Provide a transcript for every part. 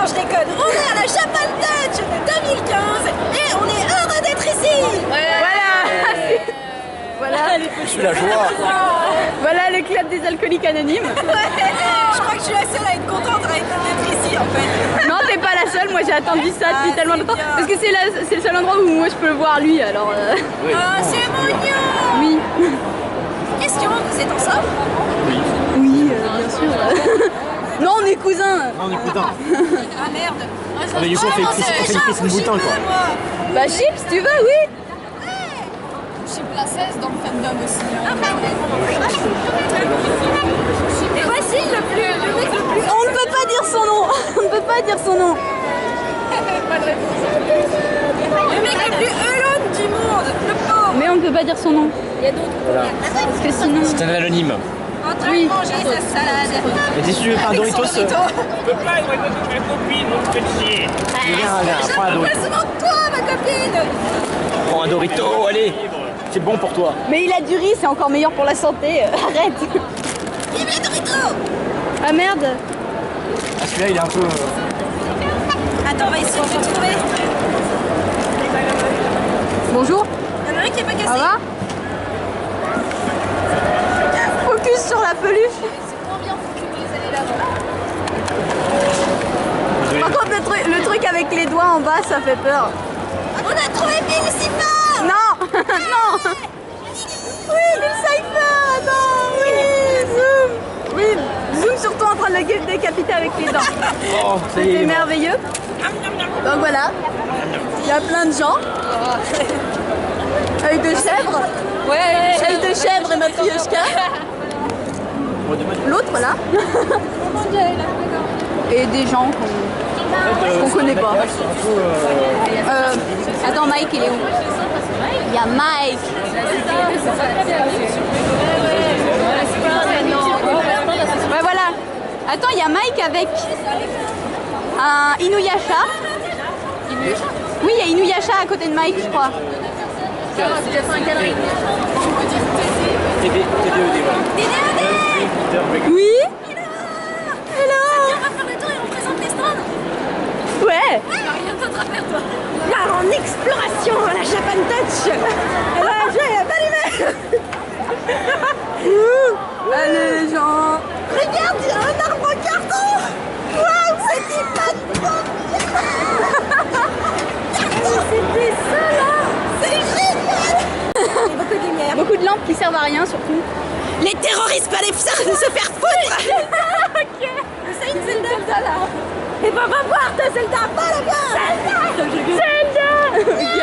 Non, je déconne. On est à la Japan Touch 2015 et on est heureux d'être ici. Voilà. Je suis la joie. Voilà le club des alcooliques anonymes. Je crois que je suis la seule à être contente d'être ici en fait. Non, t'es pas la seule, moi j'ai attendu ça depuis tellement c'est longtemps. bien. Parce que c'est le seul endroit où moi je peux le voir lui, alors... Oui. Oh, c'est mignon. Oui. Question, vous êtes ensemble? Oui, bien sûr. Non, on est cousins. Non, on est cousins. Ah merde. Ah, mais du coup, on fait une Christine Boutin, quoi. Bah chips, tu veux, oui. Chip la 16 dans le fandom aussi. Et voici le mec le plus... On ne peut pas dire son nom. On ne peut pas dire son nom. Le mec le plus hello du monde, le pauvre. Mais on ne peut pas dire son nom. Voilà. Parce que sinon... C'est un anonyme. En train de manger sa salade. Et si tu veux pas un Avec son Doritos, burrito. viens, prends un Je Doritos. souvent de toi, ma copine. Prends un Dorito, allez. C'est bon pour toi. Mais il a du riz, c'est encore meilleur pour la santé. Arrête. Vive les Doritos. Ah merde. Ah, celui-là, il est un peu... Attends, on va essayer de le trouver. Bonjour. Il y en a un qui est pas Ça cassé. va? Focus sur la peluche. C'est moins bien foutu que les années d'avant. Par contre, le truc avec les doigts en bas, ça fait peur. On a trouvé Bill Cipher. Non. Non. Oui, Bill Cipher. Attends. Oui, zoom. Oui, zoom sur toi en train de le décapiter avec les dents. Oh, ça y est, il C'est est mort. merveilleux. Donc voilà. Il y a plein de gens. Œil de chèvre. Ouais, Œil de chèvre et ma Matryoshka. L'autre là. Et des gens qu'on connaît pas. Attends, Mike, il est où? Il y a Mike. Ouais, voilà. Attends, il y a Mike avec un Inuyasha. Oui, il y a Inuyasha à côté de Mike, je crois. Oui. Hello. On va faire le tour et on présente les stands. Ouais. Il n'y a rien d'autre à faire, toi. Là, en exploration à la Japan Touch. Là, j'ai pas allumé. Allez les gens. Regarde, il y a un arbre en carton. Waouh, c'est hyper trop bien. C'était ça, là. C'est génial. Il y a beaucoup de lumière. Beaucoup de lampes qui servent à rien surtout. Les terroristes pas les faire de se faire foutre. Ok. C'est une Zelda, là. Et ben, va voir ta Zelda, va là-bas. Zelda. Ok.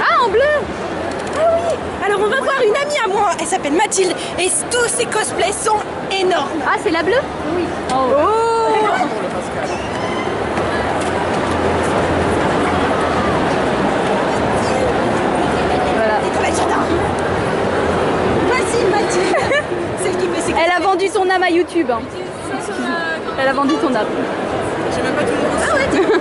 Ah, en bleu. Ah oui. Alors, on va voir une amie à moi. Elle s'appelle Mathilde. Et tous ses cosplays sont énormes. Ah, c'est la bleue? Oui. Oh. Voilà. Et dans le jardin. Voici Mathilde. Celle qui fait ses Elle a vendu son âme à YouTube. Hein. Elle a vendu son âme. Ah ouais, tiens.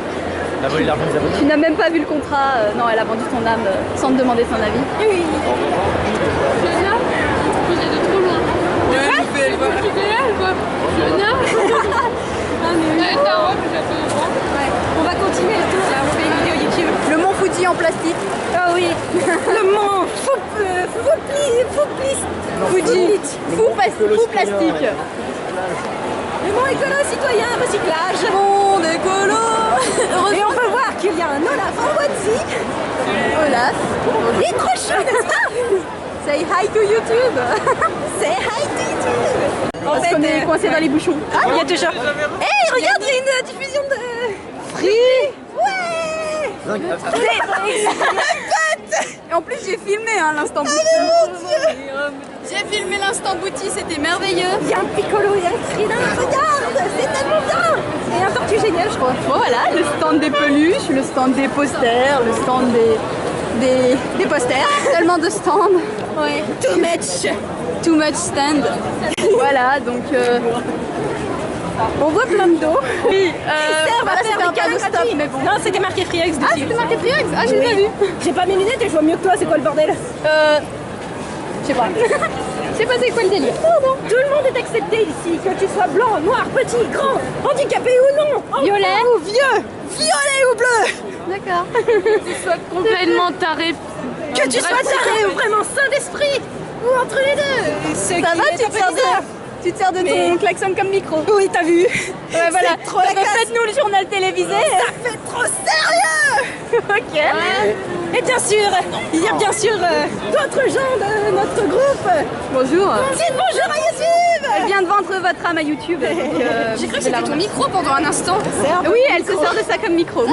La volée d'argent des abonnés. Tu n'as même pas vu le contrat. Non, elle a vendu son âme sans te demander son avis. Oui. On va continuer le tour là, on fait une vidéo YouTube. Le mont Fuji en plastique. Ah oui. Le mont Fuji. Fou plastique. Le mont écolo citoyen recyclage. Monde écolo. Et on peut voir qu'il y a un Olaf en onesie. Olaf. Il est trop chaud, n'est-ce pas? Say hi to YouTube. C'est hi to YouTube. Parce qu'on est coincé dans les bouchons. Ah, il y a toujours. Hey, regarde, il y a une diffusion de. Free. Ouais. Et en plus, j'ai filmé l'instant bouti. J'ai filmé l'instant bouti, c'était merveilleux. Il y a un piccolo et un Krillin, regarde, c'est tellement bien. Et un tortue génial, je crois. Bon, voilà, le stand des peluches, le stand des posters, le stand des posters. Tellement de stands. Ouais. Too much. Too much stand. Voilà, donc On voit plein d'eau. oui, Servent voilà, à faire c'était un des câlins panneau stop, gratuits. mais bon. Non, c'était marqué FreeX dessus. Ah, c'était marqué Friex. Ah, j'ai pas vu. J'ai pas mes lunettes et je vois mieux que toi, c'est quoi le bordel? Je sais pas. sais pas c'est quoi le délire. Pardon. Tout le monde est accepté ici, que tu sois blanc, noir, petit, grand, handicapé ou non, Violet enfant ou vieux, violet ou bleu, D'accord. Que tu sois complètement taré. que tu sois taré ou vraiment sain d'esprit, ou entre les deux. Ce Ça qui va, est tu un te peu sers bizarre. tu te sers de ton klaxon comme micro. Oui, t'as vu. Ouais, voilà. C'est trop la classe. Faites-nous le journal télévisé. Ça fait trop sérieux. Ok. Et bien sûr, il y a bien sûr d'autres gens de notre groupe. Bonjour. Dites bonjour à YouTube. Elle vient de vendre votre âme à YouTube. J'ai cru que c'était ton micro pendant un instant. Oui, elle se sert de ça comme micro.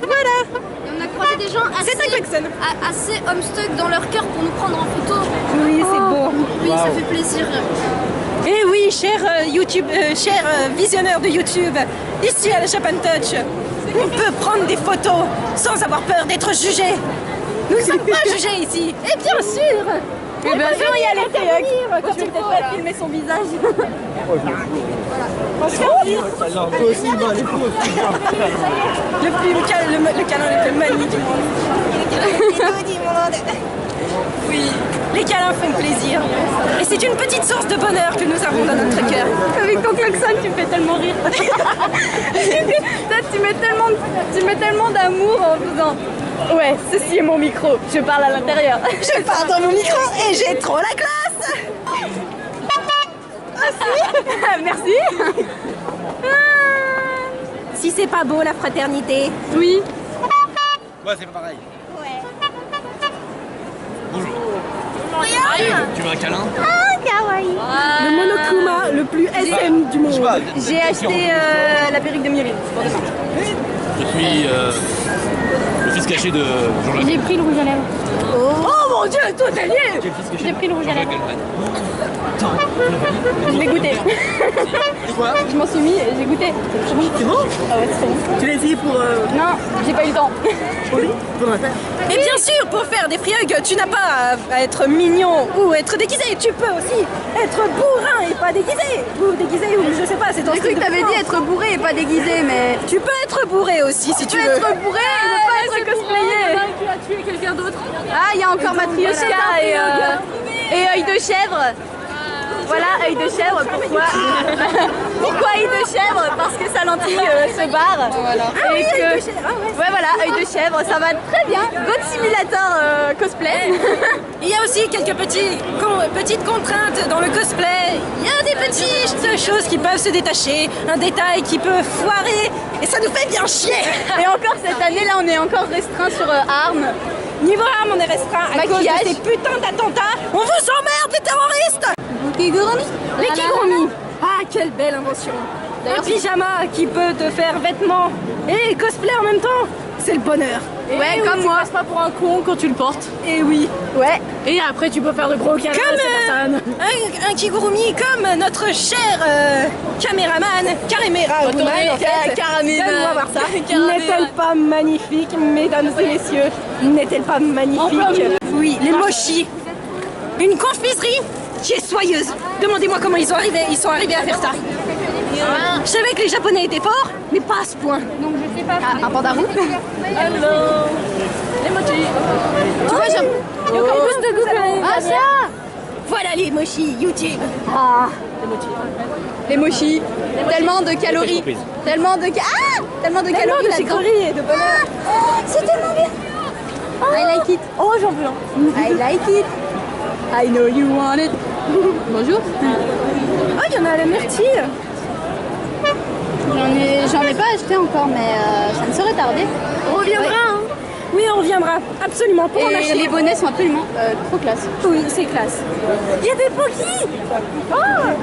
Voilà. Et on a croisé des gens C'est un klaxon. assez homestuck dans leur cœur pour nous prendre en photo. Oui, c'est beau. Oui, ça fait plaisir. Et oui, chers visionneurs de YouTube, ici à la Japan Touch, on peut prendre des photos sans avoir peur d'être jugé. Nous ne sommes pas jugés ici. Et bien sûr, Et bien sûr, il y a les intervenir quand Je vais peut-être pas filmer son visage. le câlin le plus magnifique du monde. Oui, les câlins font plaisir. Et c'est une petite source de bonheur que nous avons dans notre cœur. Avec ton klaxon, tu me fais tellement rire. tu mets tellement d'amour en faisant. Ouais, ceci est mon micro. Je parle à l'intérieur. Je parle dans mon micro et j'ai trop la classe. Merci. Si c'est pas beau la fraternité. Oui. Ouais, c'est pas pareil. Regarde, Tu veux un câlin? le monokuma le plus SM du Je sais monde. pas. J'ai acheté la perruque de Mioline pour demain. Je suis le fils caché de Jean-Jacques. J'ai pris le rouge à lèvres. Oh mon dieu, tout est lié. J'ai pris le rouge à lèvres. Goldman. Je l'ai goûté. Quoi? Je m'en suis mis et j'ai goûté. C'est bon? Ah ouais, c'est bon. Tu l'as essayé pour... Non, j'ai pas eu le temps. Et bien sûr, pour faire des friogues, tu n'as pas à être mignon ou être déguisé. Tu peux aussi être bourrin et pas déguisé. Ou déguisé, ou je sais pas, c'est ton J'ai cru style que de t'avais dit France. être bourré et pas déguisé, mais. Tu peux être bourré aussi si tu veux. Être bourré et ne pas être cosplayé. Tu as tué quelqu'un d'autre. Ah, il y a encore Matryoshka et œil de chèvre. Voilà, œil de chèvre, pourquoi Pourquoi œil de chèvre? Parce que Salanti se barre. Et que... Ouais, voilà, œil de chèvre, ça va très bien. God Simulator cosplay. Il y a aussi quelques petites contraintes dans le cosplay. Il y a des petites choses qui peuvent se détacher, un détail qui peut foirer, et ça nous fait bien chier. Et encore cette année, là, on est encore restreint sur armes. Niveau armes, on est restreint à cause Maquillage. de ces putains d'attentats. On vous emmerde, les terroristes. Les kigurumi. Ah, quelle belle invention. Un pyjama qui peut te faire vêtements et cosplay en même temps, c'est le bonheur. Ouais, comme Tu moi. passes pas pour un con quand tu le portes. Et oui. Ouais. Et après, tu peux faire de gros câlins à ces personnes. Un kigurumi comme notre cher caméraman, Caréméra Woman, en fait. Caramel. Donne-moi voir ça. Caramel. N'est-elle pas magnifique, mesdames et messieurs? N'est-elle pas magnifique? Oui, les mochis. Une confiserie qui est soyeuse. Demandez-moi comment ils sont arrivés à faire ça. Je savais que les Japonais étaient forts, mais pas à ce point. Un panda roux. Les mochis. Tu vois, j'aime. Ah, ça. Voilà les mochis YouTube. Ah. Les mochis. Tellement de calories. surprise. Tellement de calories là-dedans. et de bonheur. C'est tellement bien. I like it. Oh, j'en veux un. I like it. I know you want it. Bonjour. Oh, il y en a à la myrtille. J'en ai pas acheté encore, mais ça ne saurait tarder. On reviendra. Hein. Oui, on reviendra. Absolument. Pour en Et acheter. les bonnets sont absolument trop classe. Oui, c'est classe. Il y a des pokis. Oh,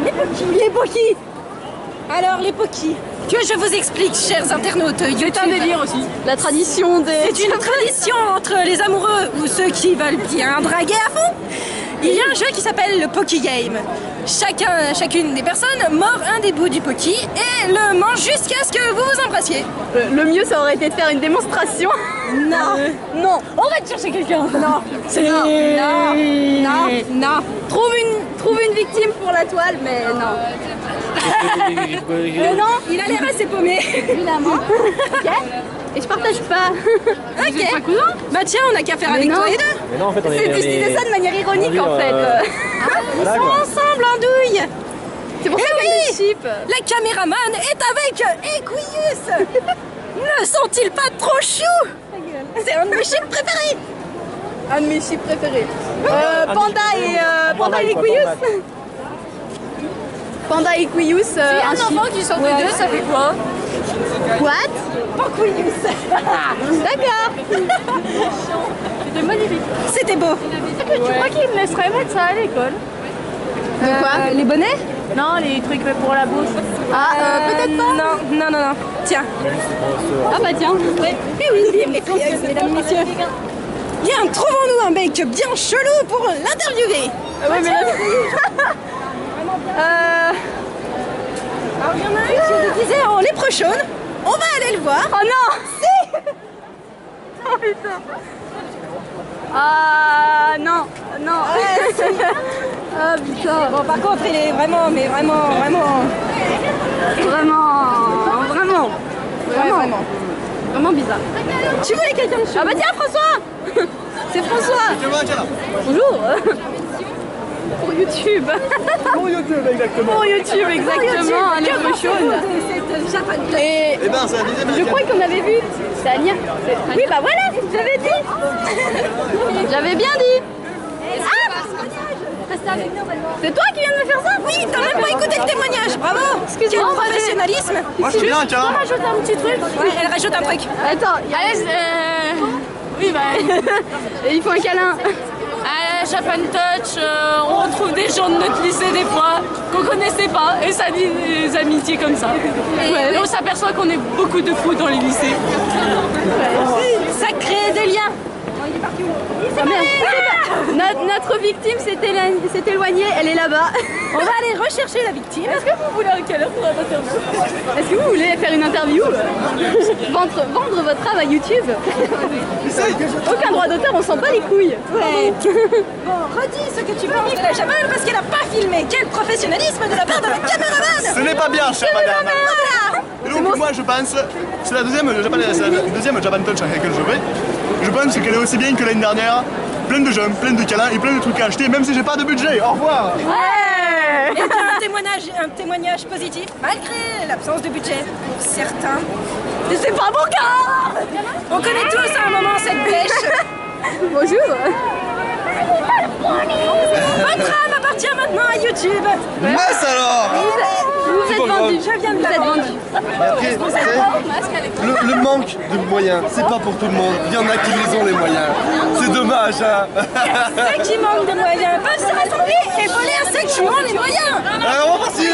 les pokis. Les pokis. Alors, les pokis. Que je vous explique, chers internautes YouTube. C'est un délire aussi. La tradition des... C'est une tradition entre les amoureux ou ceux qui veulent bien draguer à fond. Il y a un jeu qui s'appelle le Poki Game. Chacune des personnes mord un des bouts du Poki et le mange jusqu'à ce que vous vous embrassiez. Le mieux, ça aurait été de faire une démonstration. Non. Non. On va te chercher quelqu'un. Non. Non. Trouve une victime pour la toile, mais non. Non, il a l'air assez paumé. Évidemment. Ok. Et je partage pas. Ok. Bah tiens, on a qu'à faire avec toi et deux. Mais non, en fait, on est. Je disais ça de manière ironique en fait. Ils sont ensemble en douille. C'est pour ça Eh qu'elle oui, les ship. la caméraman est avec Equius. Ne sont-ils pas trop choux? C'est un de mes chips préférés. Un de mes chips préférés. Panda et Equius. Panda et Equius. Un enfant qui sort de deux, ça fait quoi? What? Equius. D'accord. C'était magnifique. C'était beau. Tu crois qu'ils me laisseraient mettre ça à l'école? De quoi? Les bonnets? Non, les trucs pour la bourse. Peut-être pas. Non. Tiens. Ah bah tiens. Eh oui, mesdames et messieurs. Bien, trouvons-nous un mec bien chelou pour l'interviewer. Ouais, mais là... Alors, il y en a un qui est déguisé en léprechaune. On va aller le voir. Oh non. Si. Oh putain. Ah non. Ah putain. Bon, par contre, il est vraiment. Vraiment bizarre. Tu voulais quelqu'un de chelou? Ah bah tiens François. C'est François. Bonjour. Pour YouTube. Pour YouTube, exactement. Pour YouTube, exactement. Un léprechaune. Et Eh ben, c'est la deuxième. je crois qu'on avait vu. C'est Ania. Oui, bah voilà, j'avais dit. J'avais bien dit. C'est toi qui viens de me faire ça? Oui, t'as même pas écouté le témoignage. Bravo. Quel professionnalisme. Moi, je suis bien, tiens. Rajoute un petit truc. Ouais, elle rajoute un truc. Attends, Allez, oui, bah. et il faut un câlin. À Japan Touch, on retrouve des gens de notre lycée des fois qu'on connaissait pas et ça dit des amitiés comme ça. Et on s'aperçoit qu'on est beaucoup de fous dans les lycées. Ça crée des liens. Ah, merde. Notre victime s'est éloignée, elle est là-bas. On va aller rechercher la victime. Est-ce que vous voulez un câlin pour un interview? Est-ce que vous voulez faire une interview? Vendre votre âme à YouTube? Aucun droit d'auteur, on s'en bat les couilles. Ouais. Bon, redis ce que tu penses de la chamane parce qu'elle a pas filmé. Quel professionnalisme de la part de la caméraman. Ce n'est pas bien, chère madame. Voilà. Et donc, moi, je pense, c'est la deuxième Japan Touch à laquelle je vais. Je pense qu'elle est aussi bien que l'année dernière. Plein de jeux, plein de câlins et plein de trucs à acheter, même si j'ai pas de budget. Au revoir. Et un témoignage positif malgré l'absence de budget pour certains. Mais c'est pas mon cas. On connaît tous à un moment cette pêche. Bonjour. Votre âme appartient maintenant à YouTube. Mince alors. Vous êtes vendu. Je viens de Vous êtes l'apprendre. vendu. Après, le manque de moyens, c'est pas pour tout le monde. Il y en a qui les ont les moyens. C'est dommage, hein. Ceux qui manquent de moyens peuvent se rassembler et voler instinctivement les moyens. Alors, on va partir.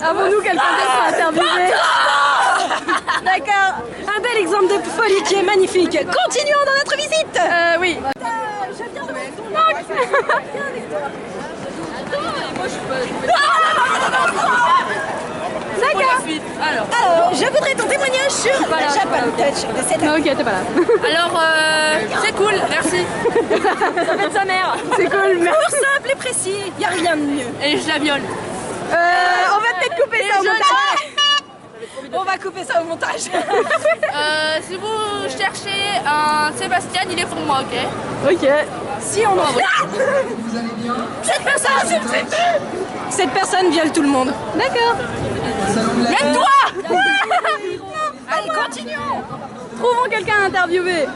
Avons-nous quelqu'un d'autre à interviewer? D'accord. Un bel exemple de folie qui est magnifique. Continuons dans notre visite. Oui. Je viens de mettre ton nom. Viens avec toi. D'accord. Alors, Je voudrais ton témoignage sur la Japan Touch de cette année. Ok, t'es pas là. alors c'est cool, merci. Ça fait de sa mère. C'est cool, merci. Pour simple et précis, y a rien de mieux. Et je la viole. On va peut-être couper ça au montage. On va couper ça au montage. Si vous cherchez un Sébastien, il est pour moi, ok? Ok. Si on en Cette personne viole tout le monde. D'accord. Même toi. Allez, continuons. Trouvons quelqu'un à interviewer.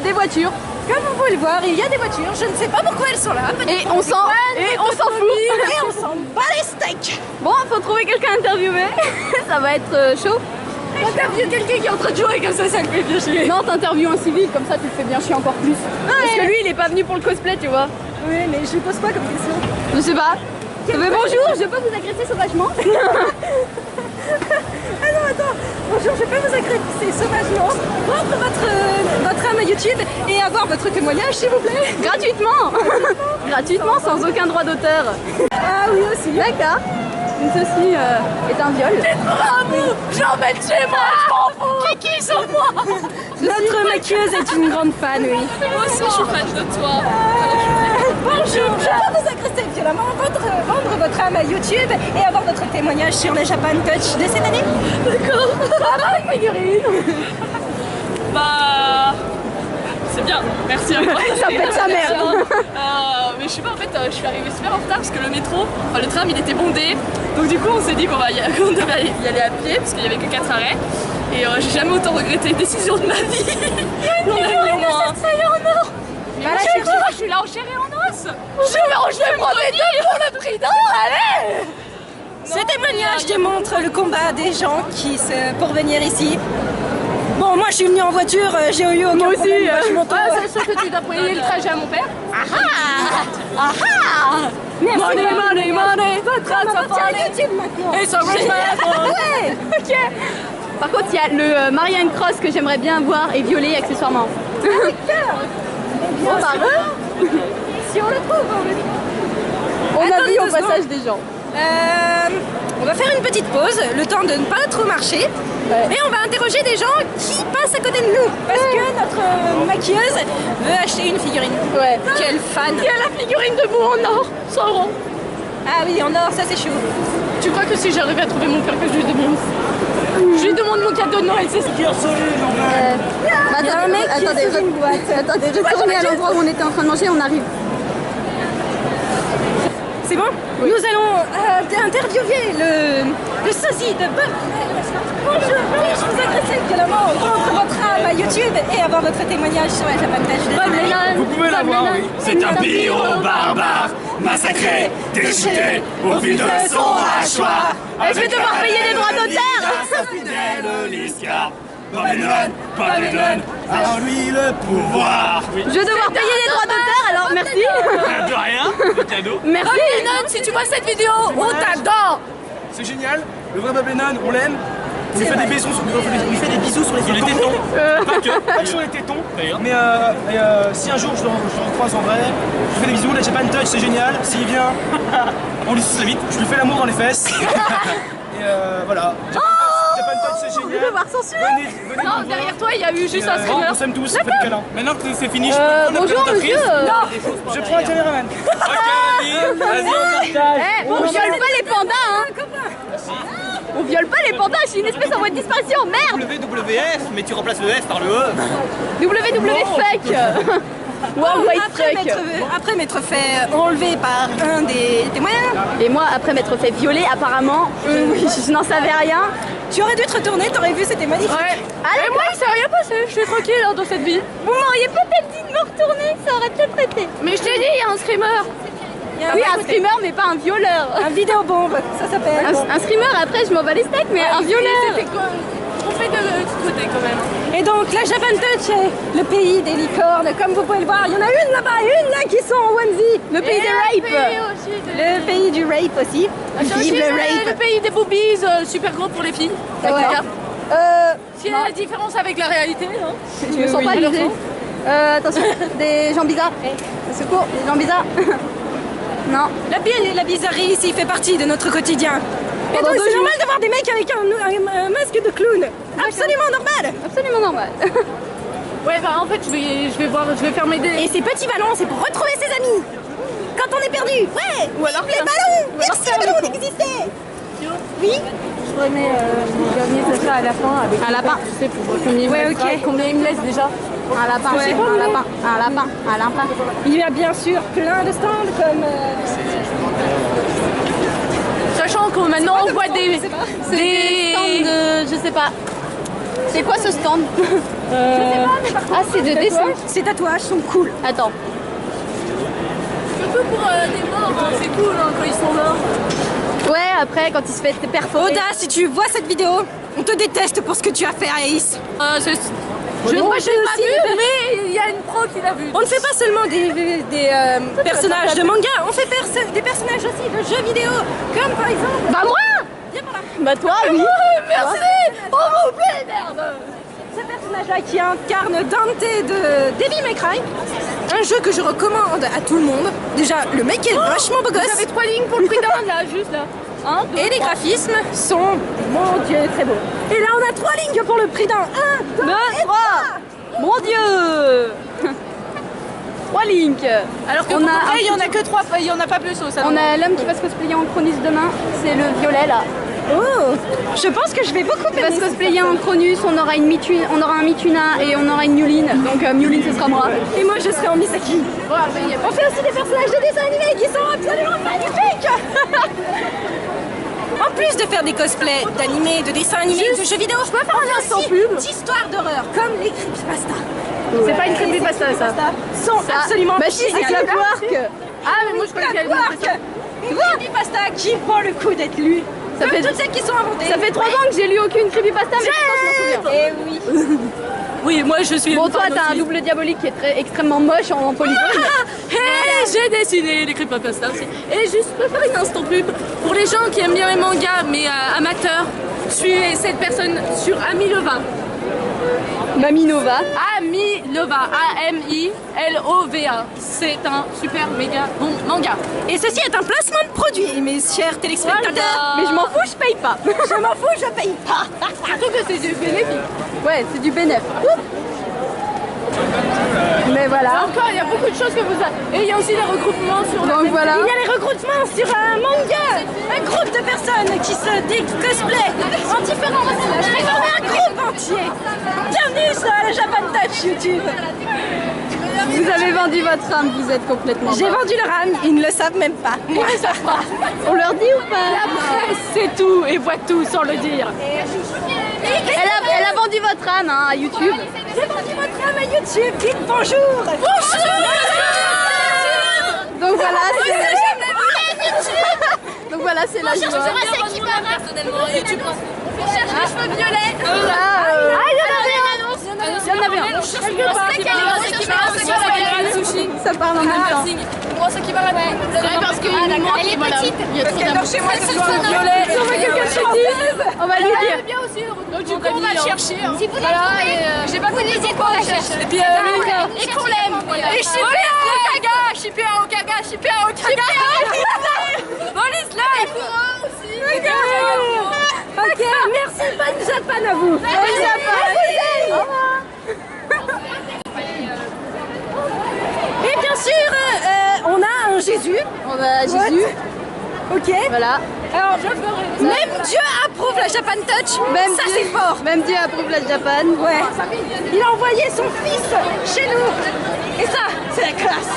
Des voitures. Comme vous pouvez le voir, il y a des voitures. Je ne sais pas pourquoi elles sont là. Et on s'en fout. Et on s'en bat les steaks. Bon, faut trouver quelqu'un à interviewer. Ça va être chaud. Interview quelqu'un qui est en train de jouer comme ça me fait bien chier. Non, t'interviews un civil, comme ça tu le fais bien chier encore plus. Parce que lui, il est pas venu pour le cosplay, tu vois. Oui, mais je pose pas comme question. Je sais pas. Mais bonjour, je peux vous agresser sauvagement? Ah non, attends. Bonjour, je peux vous agresser sauvagement, prendre votre âme à YouTube et avoir votre témoignage, s'il vous plaît. Gratuitement. Gratuitement, sans aucun droit d'auteur. Ah oui, aussi. D'accord. Ceci est un viol. J'emmène chez moi, je m'en fous. Kiki, sans moi. Notre maquilleuse est une grande fan, oui. Moi aussi, je suis fan de toi. Bonjour, je peux vous agresser violemment, vendre votre âme à YouTube et avoir votre témoignage sur le Japan Touch de cette année. D'accord. Ça va avec figurine. Bah... C'est bien, merci à toi. Ça pète sa mère. Mais je sais pas, en fait, je suis arrivée super en retard parce que le métro, enfin, le tram, il était bondé. Donc du coup, on s'est dit qu'on devait y aller à pied parce qu'il y avait que 4 arrêts. Et j'ai jamais autant regretté une décision de ma vie. On a mis au moins... Voilà, je suis là en chair et en os. Je vais prendre les deux pour le prix d'un, allez. Ce témoignage démontre le combat des gens pour venir ici. Bon, moi je suis venue en voiture, j'ai eu aucun Moi aussi, problème, je monte c'est sûr que tu dois payer le trajet à mon père. Merci. Money, On appartient à YouTube maintenant. Et ça Ouais. Ok. Par contre, il y a le Marianne Cross que j'aimerais bien voir et violer accessoirement. Bon, bah, si on le trouve, on le trouve. On a Attendez vu au 2 secondes. passage des gens. On va faire une petite pause, le temps de ne pas trop marcher. Et on va interroger des gens qui passent à côté de nous. Parce que notre maquilleuse veut acheter une figurine. Ouais. Quelle fan. Il y a la figurine de vous en or, 100 €. Ah oui, en or, ça c'est chaud. Tu crois que si j'arrivais à trouver mon père que je lui demande je lui demande mon cadeau de Noël, c'est ça. Attendez, je retourne à l'endroit où on était en train de manger, on arrive. C'est bon? Nous allons interviewer le sosie de Bob. Bonjour, puis-je vous agresser violemment, vendre votre âme à YouTube et avoir votre témoignage sur la Japan Touch de cette année? Vous pouvez l'avoir, oui. C'est un pyro barbare, massacré, déchiqueté, au fil de son hachoir. Je vais devoir payer les droits d'auteur. Sa fidèle Liska. Babylone, à lui le pouvoir. Oui. Je vais devoir payer les droits d'auteur, alors merci. De rien, de cadeau. Merci. Babylone, si tu vois cette vidéo, on t'adore. C'est génial. Le vrai Babylone, on l'aime. On lui fait des bisous sur les tétons. Pas que sur les tétons. Mais si un jour je le recroise en vrai, je lui fais des bisous. La Japan Touch, c'est génial. S'il vient, on lui suce la bite. Je lui fais l'amour dans les fesses. Et voilà. Japan Touch, c'est génial. Je vais devoir censurer. Venez Non, nous voir. derrière toi, il y a eu juste un On streamer. s'aime tous, faites des câlins. Maintenant que c'est fini, je peux prendre la Bonjour présentatrice. monsieur. Je prends un caméraman. Ok, vas-y, on partage. On viole pas les pandas, hein. On viole pas les pandas, je suis une espèce en voie de disparition, merde. WWF, mais tu remplaces le F par le E. WWF. Worldwide fuck. Après m'être fait enlever par un des témoins, Et moi, après m'être fait violer, apparemment, je n'en savais rien. tu aurais dû te retourner, t'aurais vu, c'était magnifique. Ouais. Allez, Et moi, il s'est rien passé. Je suis tranquille hein, dans cette vie. vous m'auriez peut-être dit de me retourner, ça aurait peut-être été. Mais je t'ai dit, il y a un streamer. Oui, un streamer, mais pas un violeur. Un vidéobombe, ça s'appelle. Un streamer, après, je m'en bats les steaks, mais un violeur. C'était quoi on fait de l'autre côté quand même. Et donc la Japan Touch est le pays des licornes, comme vous pouvez le voir. Il y en a une là-bas, une là qui sont en onesie. Le pays des rapes. Le pays du rape aussi. Vive le Le rape. pays des boobies, super gros pour les filles. Ouais. S'il y a la différence avec la réalité, hein. Je me sens pas visée. Attention, des gens bizarres. Secours, des gens bizarres. Non. La bizarrerie ici fait partie de notre quotidien. Et Pendant donc 2 c'est jours. normal de voir des mecs avec un masque de clown. Absolument normal. Absolument normal. Ouais, bah en fait, je vais faire mes Et ces petits ballons, c'est pour retrouver ses amis. Quand on est perdu. Ouais. Ou alors les ballons. Merci les ballons d'exister. Oui. Je prenais gagner ça à la fin avec Un lapin. Tu sais, pour combien, Ouais, ok. combien il me laisse déjà. Un lapin, Ouais. un lapin, un lapin, un lapin. Il y a bien sûr plein de stands comme. Sachant que maintenant on voit des C'est des stands de... je sais pas. C'est quoi ce stand Ah, c'est de dessin. Ces tatouages sont cool. Attends. Surtout pour des morts, hein, c'est cool hein, quand ils sont morts. Ouais, après, quand il se fait perforer. Oda, si tu vois cette vidéo, on te déteste pour ce que tu as fait à Ace. Moi je l'ai pas vu, mais il y a une pro qui l'a vu. On ne fait pas seulement des personnages de manga, on fait des personnages aussi de jeux vidéo, comme par exemple. Bah moi. Viens par là. Bah toi, oui. Merci. On vous plaît, merde. Ce personnage-là qui incarne Dante de Devil May Cry, un jeu que je recommande à tout le monde. Déjà, le mec est vachement beau gosse. J'avais 3 lignes pour le prix d'un là, juste là. Et les graphismes sont, mon Dieu, très beaux. Et là, on a 3 lignes pour le prix d'un. 1, 2 2, et 3. Mon Dieu. 3 Link. Alors que On pour a vrai, il y en a que 3, il y en a pas plus au salon. On a l'homme qui va se cosplayer en Cronus demain, c'est le violet là. Oh, je pense que je vais beaucoup Il va aimer se ça. cosplayer en Cronus, on aura un Mituna et on aura une Yulin. Donc Yulin ce sera moi. Et moi je serai en Misaki. On fait aussi des personnages de dessins animés qui sont absolument magnifiques. En plus de faire des cosplays d'animés, de dessins animés, de jeux vidéo, je peux faire un instant pub d'histoires d'horreur, comme les creepypasta. C'est pas une creepypasta ça. Sont absolument Bah si, c'est géniales. Clockwork. Ah mais moi je croyais qu'elle Clockwork. Une creepypasta qui prend le coup d'être lue. Ça fait toutes celles qui sont inventées. Ça fait 3 ans que j'ai lu aucune creepypasta mais je m'en souviens. Eh oui. Oui, moi je suis. Bon toi t'as un double diabolique qui est extrêmement moche en polygone. Hey, j'ai dessiné les creepypasta aussi. Et juste pour faire une instant pub, pour les gens qui aiment bien les mangas mais amateurs, suivez cette personne sur Ami Lova. Maminova. Ami Lova, A-M-I-L-O-V-A. C'est un super méga bon manga. Et ceci est un placement de produit, mes chers téléspectateurs. Voilà. Mais je m'en fous, je paye pas. Je m'en fous, je paye pas. Surtout que c'est du bénéfice. Ouais, c'est du bénéf. Mais voilà. Encore, il y a beaucoup de choses que vous avez. Et il y a aussi les regroupements sur Donc voilà. Il y a les recrutements sur un manga, un groupe de personnes qui se cosplay en différents personnages. J'ai formé un groupe entier. Bienvenue sur la Japan Touch YouTube. Vous avez vendu votre âme, vous êtes complètement. J'ai vendu leur âme, ils ne le savent même pas. Moi, ils savent pas. On leur dit ou pas? La presse, c'est tout et voit tout sans le dire. Elle a vendu votre âme hein, à YouTube. J'ai vendu votre âme à YouTube. Dites bonjour. Bonjour. Donc voilà, donc voilà, c'est la joie. Personnellement, YouTube. On cherche les cheveux violets. Il y en avait un. Ça parle en même temps. Parce que elle est petite. Il y a trop d'amour. Chez moi, c'est Violet. On va quelqu'un de chez on va lui dire. bien aussi. Donc du coup, on va le chercher. Si vous la j'ai pas connu les quoi on la cherche. Et puis, Et qu'on l'aime. et Shippia Okaga, Shippia Okaga, Shippia Okaga. Dans les slides. Ok, merci Bonne Japan à vous. Bonne Japan. Et bien sûr, on a un Jésus. On va à Jésus. Ok. Voilà. Alors, même Dieu approuve la Japan Touch. Même ça, Dieu- c'est fort. Même Dieu approuve la Japan. Ouais. Il a envoyé son fils chez nous. Et ça, c'est la classe.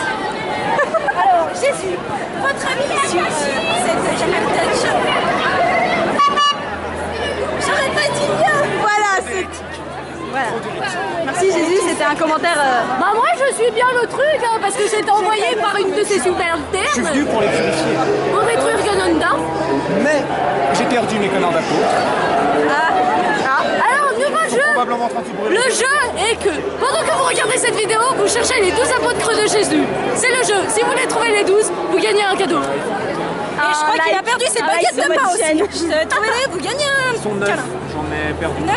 Alors, Jésus, votre ami sur cette Japan Touch. J'aurais pas dit bien. Voilà, c'est. Voilà. Merci Jésus, c'était un commentaire. Bah moi je suis bien le truc hein, parce que c'était envoyé par une de ces subalternes Je suis venu pour les purifier. pour détruire Ganonda. Mais j'ai perdu mes connards d'apôtres. Alors nouveau jeu. Probablement en train de se brûler. Le jeu est que pendant que vous regardez cette vidéo, vous cherchez les 12 apôtres de Jésus. C'est le jeu. Si vous les trouvez les 12, vous gagnez un cadeau. Et je crois qu'il a perdu ses baguettes de pain aussi. Trouvez-les, vous gagnez Ils sont un 9. câlin. J'en ai perdu. 9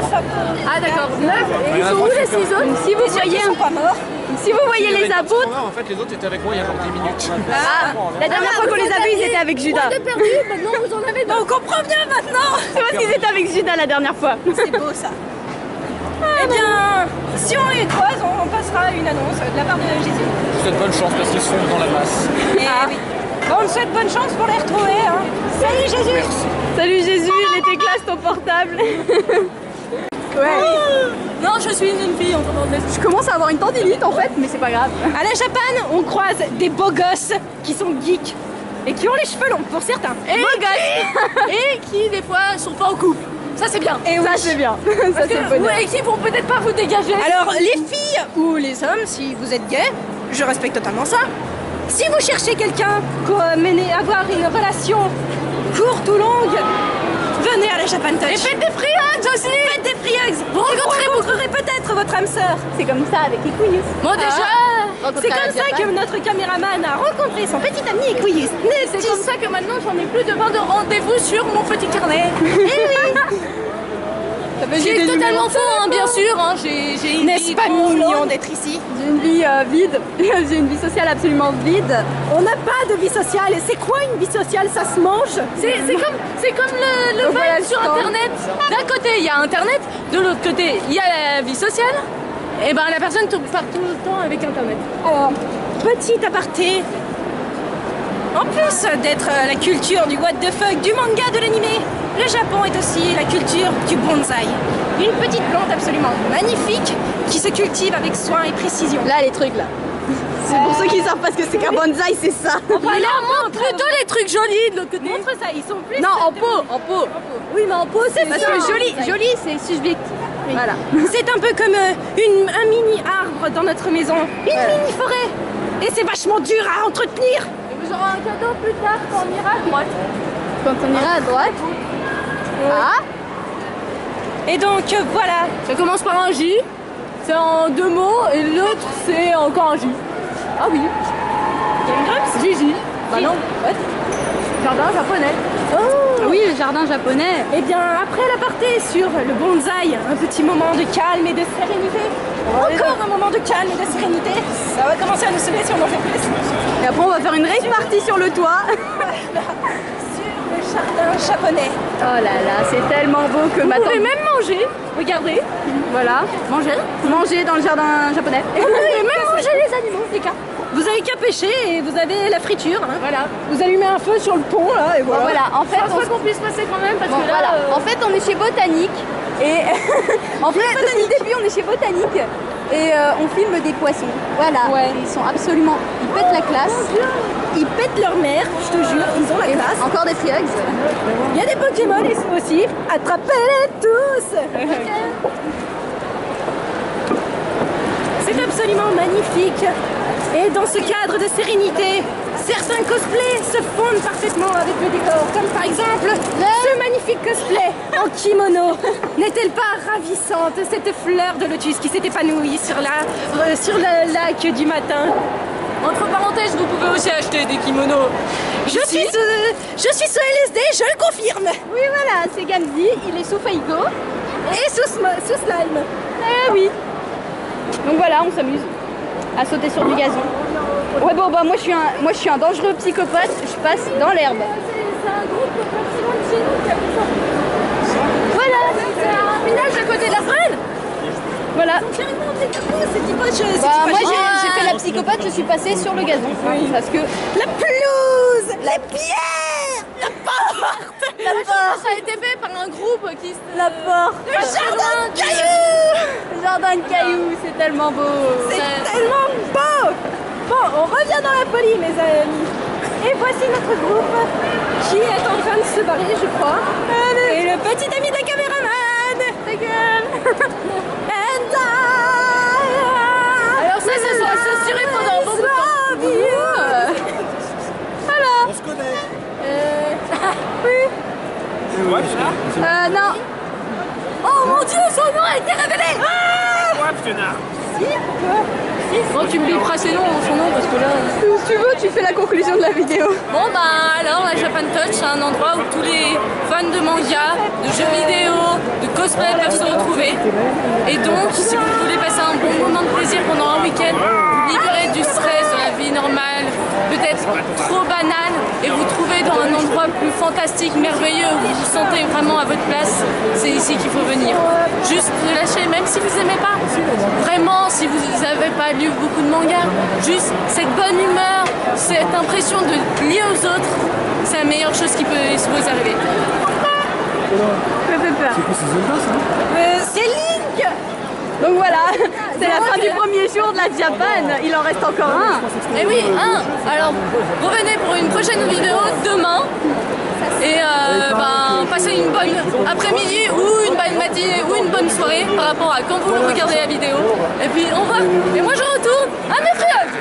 Ah d'accord, 9. Et ils Ouais, sont où les 6 autres? Si vous voyez, Ils sont pas morts. si vous voyez les apôtres, En fait, les autres étaient avec moi il y a encore 10 minutes. la dernière fois qu'on les a vus, ils étaient avec Judas. On a perdu, maintenant vous en avez 2. On comprend bien maintenant. C'est parce qu'ils étaient avec Judas la dernière fois. C'est beau ça. Eh bien, si on les croise, on passera une annonce de la part de Jésus. Je vous souhaite bonne chance parce qu'ils se font dans la masse. Et oui. Bon, on te souhaite bonne chance pour les retrouver. Hein. Salut Jésus. Salut Jésus, il était classe ton portable. Ouais. Non, je suis une fille, on comprend. Je commence à avoir une tendinite en fait, mais c'est pas grave. À la Japan, on croise des beaux gosses qui sont geeks et qui ont les cheveux longs pour certains. Et qui des fois sont pas en couple. Ça c'est bien. Et Ça c'est bien. Ça c'est le bonheur. Et qui vont peut-être pas vous dégager. Alors, les filles ou les hommes, si vous êtes gay, je respecte totalement ça. Si vous cherchez quelqu'un pour avoir une relation courte ou longue, venez à la Japan Touch. Et faites des free hugs aussi. Faites des free hugs. Vous rencontrerez peut-être votre âme sœur. C'est comme ça avec Equilius. Bon déjà, C'est comme ça que notre caméraman a rencontré son petit ami Equilius. c'est comme ça que maintenant j'en ai plus de 20 de rendez-vous sur mon petit carnet. J'ai totalement faux, hein, bien sûr. Hein, j'ai une N'est-ce vie pas trop mignon longue. d'être ici? J'ai une vie vide. J'ai une vie sociale absolument vide. On n'a pas de vie sociale. Et c'est quoi une vie sociale? Ça se mange? C'est comme le Donc voilà vibe le sur stand. internet. D'un côté il y a internet, de l'autre côté il y a la vie sociale. Et ben la personne part tout le temps avec internet. Alors, petit aparté. En plus d'être la culture du what the fuck, du manga, de l'animé, le Japon est aussi la culture du bonsaï. Une petite plante absolument magnifique qui se cultive avec soin et précision. Là, les trucs là. C'est pour ceux qui savent pas ce que c'est qu'un bonsaï, c'est ça. Voilà, montre plutôt les trucs jolis de l'autre côté. Montre ça, ils sont plus... Non, en pot. Oui, mais en pot, c'est parce que joli, c'est subjectif. Oui. Voilà. C'est un peu comme un mini arbre dans notre maison, une mini forêt. Et c'est vachement dur à entretenir. Vous aurez un cadeau plus tard quand on ira à droite. Quand on ira à droite. Ah. Et donc voilà. Ça commence par un J, c'est en 2 mots, et l'autre c'est encore un J. Ah oui. Gigi. Bah non, ouais. Jardin japonais. Oh. Oui, le jardin japonais. Et bien après l'aparté sur le bonsaï, un petit moment de calme et de sérénité. Encore un moment de calme et de sérénité. Ça va commencer à nous sauver si on en fait plus. Et après on va faire une race party sur le toit. Sur le jardin japonais. Oh là là, c'est tellement beau que Vous pouvez même manger. Regardez. Voilà. Manger dans le jardin japonais. Et vous pouvez même manger les animaux, les cas. Vous avez qu'à pêcher et vous avez la friture. Hein. Voilà. Vous allumez un feu sur le pont là et voilà. Voilà, en fait, Je pense pas qu'on puisse passer quand même parce que là... voilà. En fait, on est chez Botanique et en fait, depuis le début, on est chez Botanique et on filme des poissons. Voilà. Ouais. Ils sont absolument, ils pètent la classe. Ils pètent leur mère, je te jure, ils ont la classe. Encore des friogs. Il y a des Pokémon ici aussi. Attrapez-les tous. C'est absolument magnifique. Et dans ce cadre de sérénité, certains cosplays se fondent parfaitement avec le décor. Comme par exemple ce magnifique cosplay en kimono. N'est-elle pas ravissante, cette fleur de lotus qui s'est épanouie sur le lac du matin? Entre parenthèses, vous pouvez aussi acheter des kimonos. Je suis sous LSD, je le confirme. Oui, voilà, c'est Gamzi, il est sous Faigo. Et sous slime. Eh oui. Donc voilà, on s'amuse à sauter sur du gazon. Ouais, bon, bah moi je suis un dangereux psychopathe, je passe dans l'herbe. C'est un groupe pratiquement de chez nous qui a fait ça. Voilà. C'est un village à côté de la Fresne. Voilà. Donc j'ai rencontré Capo, c'est dimanche. Bah, moi j'ai fait la psychopathe, je suis passée sur le gazon. Oui. Parce que La pelouse, la pierre, la porte, Ça a été fait par un groupe qui... la porte, le jardin de cailloux. le jardin de cailloux, c'est tellement beau. C'est tellement beau. Bon, on revient dans la folie, mes amis. Et voici notre groupe qui est en train de se barrer, je crois. Et le petit ami de la caméraman. Ta gueule. And Alors ça sera censuré pendant beaucoup de temps. Voilà. On se connaît. Oui. Ouais, Non. oh mon Dieu, son nom a été révélé. Bon, tu me biperas son nom parce que là... Si tu veux, tu fais la conclusion de la vidéo. Bon bah alors la Japan Touch, c'est un endroit où tous les fans de manga, de jeux vidéo, de cosplay peuvent se retrouver. Et donc si vous voulez passer un bon moment de plaisir pendant un week-end, vous libérer du stress de la vie normale, peut-être trop banale, et vous trouver dans un endroit plus fantastique, merveilleux, où vous vous sentez vraiment à votre place, c'est ici qu'il faut venir. Juste lâcher, même si vous n'aimez pas, vraiment si vous n'avez pas lu beaucoup de mangas, juste cette bonne humeur, cette impression de lier aux autres, c'est la meilleure chose qui peut vous arriver. Ça fait peur. C'est Link. Donc voilà, c'est la fin du premier jour de la Japan. Il en reste encore un. Et oui, alors revenez pour une prochaine vidéo demain. Et passez une bonne après-midi ou une bonne matinée ou une bonne soirée par rapport à quand vous regardez la vidéo. Et puis on va. Et moi je retourne à mes friogs.